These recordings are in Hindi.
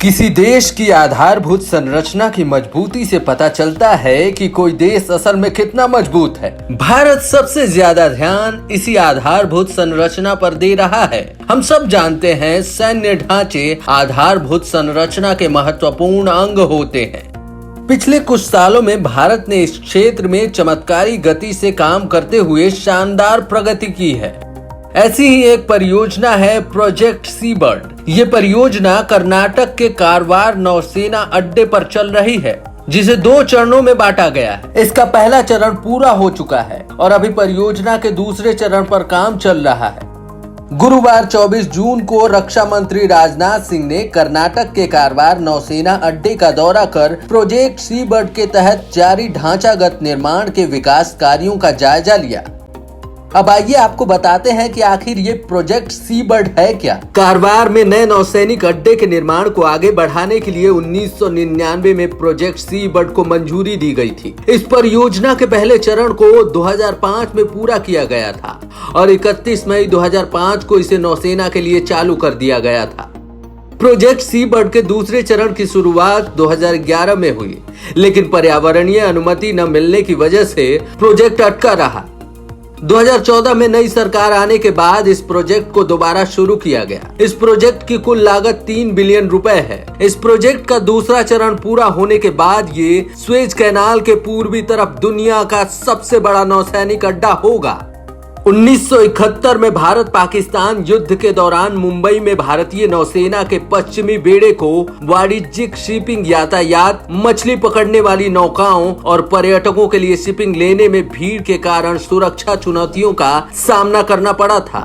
किसी देश की आधारभूत संरचना की मजबूती से पता चलता है कि कोई देश असल में कितना मजबूत है। भारत सबसे ज्यादा ध्यान इसी आधारभूत संरचना पर दे रहा है। हम सब जानते हैं सैन्य ढांचे आधारभूत संरचना के महत्वपूर्ण अंग होते हैं। पिछले कुछ सालों में भारत ने इस क्षेत्र में चमत्कारी गति से काम करते हुए शानदार प्रगति की है। ऐसी ही एक परियोजना है प्रोजेक्ट सी बर्ड। ये परियोजना कर्नाटक के कारवार नौसेना अड्डे पर चल रही है, जिसे 2 चरणों में बांटा गया है। इसका पहला चरण पूरा हो चुका है और अभी परियोजना के दूसरे चरण पर काम चल रहा है। गुरुवार 24 जून को रक्षा मंत्री राजनाथ सिंह ने कर्नाटक के कारवार नौसेना अड्डे का दौरा कर प्रोजेक्ट सी बर्ड के तहत जारी ढांचागत निर्माण के विकास कार्यों का जायजा लिया। अब आइए आपको बताते हैं कि आखिर ये प्रोजेक्ट सी बर्ड है क्या। कारवार में नए नौसैनिक अड्डे के निर्माण को आगे बढ़ाने के लिए 1999 में प्रोजेक्ट सी बर्ड को मंजूरी दी गई थी। इस परियोजना के पहले चरण को 2005 में पूरा किया गया था और 31 मई 2005 को इसे नौसेना के लिए चालू कर दिया गया था। प्रोजेक्ट सी बर्ड के दूसरे चरण की शुरुआत 2011 में हुई, लेकिन पर्यावरणीय अनुमति न मिलने की वजह से प्रोजेक्ट अटका रहा। 2014 में नई सरकार आने के बाद इस प्रोजेक्ट को दोबारा शुरू किया गया। इस प्रोजेक्ट की कुल लागत 3 बिलियन रुपए है। इस प्रोजेक्ट का दूसरा चरण पूरा होने के बाद ये स्वेज कैनाल के पूर्वी तरफ दुनिया का सबसे बड़ा नौसैनिक अड्डा होगा। 1971 में भारत पाकिस्तान युद्ध के दौरान मुंबई में भारतीय नौसेना के पश्चिमी बेड़े को वाणिज्यिक शिपिंग, यातायात, मछली पकड़ने वाली नौकाओं और पर्यटकों के लिए शिपिंग लेने में भीड़ के कारण सुरक्षा चुनौतियों का सामना करना पड़ा था।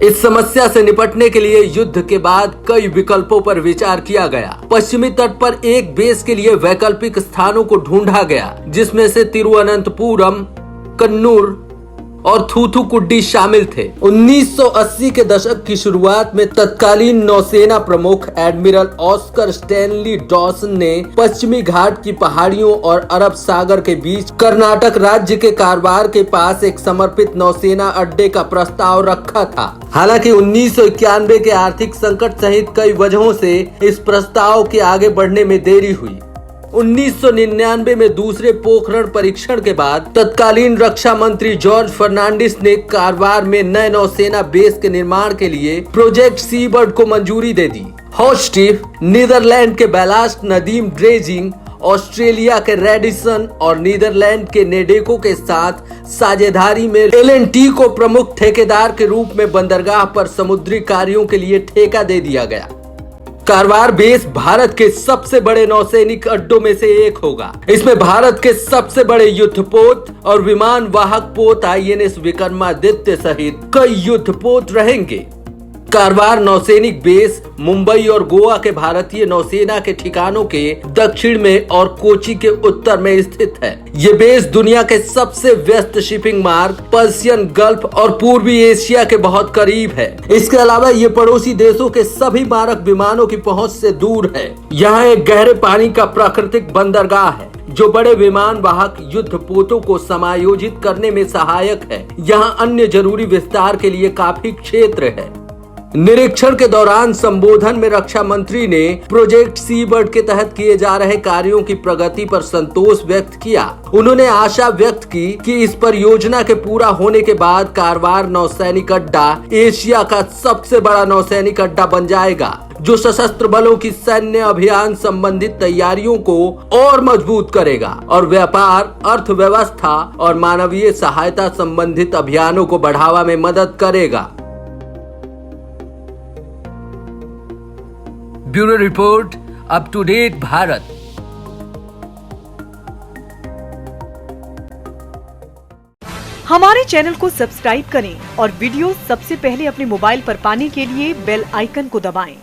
इस समस्या से निपटने के लिए युद्ध के बाद कई विकल्पों पर विचार किया गया। पश्चिमी तट पर एक बेस के लिए वैकल्पिक स्थानों को ढूंढा गया, जिसमें से तिरुवनंतपुरम, कन्नूर और थूथुकुडी शामिल थे। 1980 के दशक की शुरुआत में तत्कालीन नौसेना प्रमुख एडमिरल ऑस्कर स्टैनली डॉसन ने पश्चिमी घाट की पहाड़ियों और अरब सागर के बीच कर्नाटक राज्य के कारवार के पास एक समर्पित नौसेना अड्डे का प्रस्ताव रखा था। हालांकि 1991 के आर्थिक संकट सहित कई वजहों से इस प्रस्ताव के आगे बढ़ने में देरी हुई। 1999 में दूसरे पोखरण परीक्षण के बाद तत्कालीन रक्षा मंत्री जॉर्ज फर्नांडिस ने कारवार में नए नौसेना बेस के निर्माण के लिए प्रोजेक्ट सी बर्ड को मंजूरी दे दी। हॉस्टिफ, नीदरलैंड के बेलास्ट नदीम ड्रेजिंग, ऑस्ट्रेलिया के रेडिसन और नीदरलैंड के नेडेको के साथ साझेदारी में L&T को प्रमुख ठेकेदार के रूप में बंदरगाह पर समुद्री कार्यों के लिए ठेका दे दिया गया। कारवार बेस भारत के सबसे बड़े नौसैनिक अड्डों में से एक होगा। इसमें भारत के सबसे बड़े युद्धपोत और विमान वाहक पोत INS विक्रमादित्य सहित कई युद्धपोत रहेंगे। कारवार नौसैनिक बेस मुंबई और गोवा के भारतीय नौसेना के ठिकानों के दक्षिण में और कोची के उत्तर में स्थित है। ये बेस दुनिया के सबसे व्यस्त शिपिंग मार्ग, पर्शियन गल्फ और पूर्वी एशिया के बहुत करीब है। इसके अलावा ये पड़ोसी देशों के सभी मारक विमानों की पहुंच से दूर है। यहाँ एक गहरे पानी का प्राकृतिक बंदरगाह है, जो बड़े विमान वाहक युद्धपोतों को समायोजित करने में सहायक है। यहाँ अन्य जरूरी विस्तार के लिए काफी क्षेत्र है। निरीक्षण के दौरान संबोधन में रक्षा मंत्री ने प्रोजेक्ट सी बर्ड के तहत किए जा रहे कार्यों की प्रगति पर संतोष व्यक्त किया। उन्होंने आशा व्यक्त की कि इस परियोजना के पूरा होने के बाद कारवार नौसैनिक अड्डा एशिया का सबसे बड़ा नौसैनिक अड्डा बन जाएगा, जो सशस्त्र बलों की सैन्य अभियान संबंधित तैयारियों को और मजबूत करेगा और व्यापार, अर्थव्यवस्था और मानवीय सहायता संबंधित अभियानों को बढ़ावा में मदद करेगा। Bureau report, up to date Bharat. हमारे चैनल को सब्सक्राइब करें और वीडियो सबसे पहले अपने मोबाइल पर पाने के लिए बेल आइकन को दबाएं।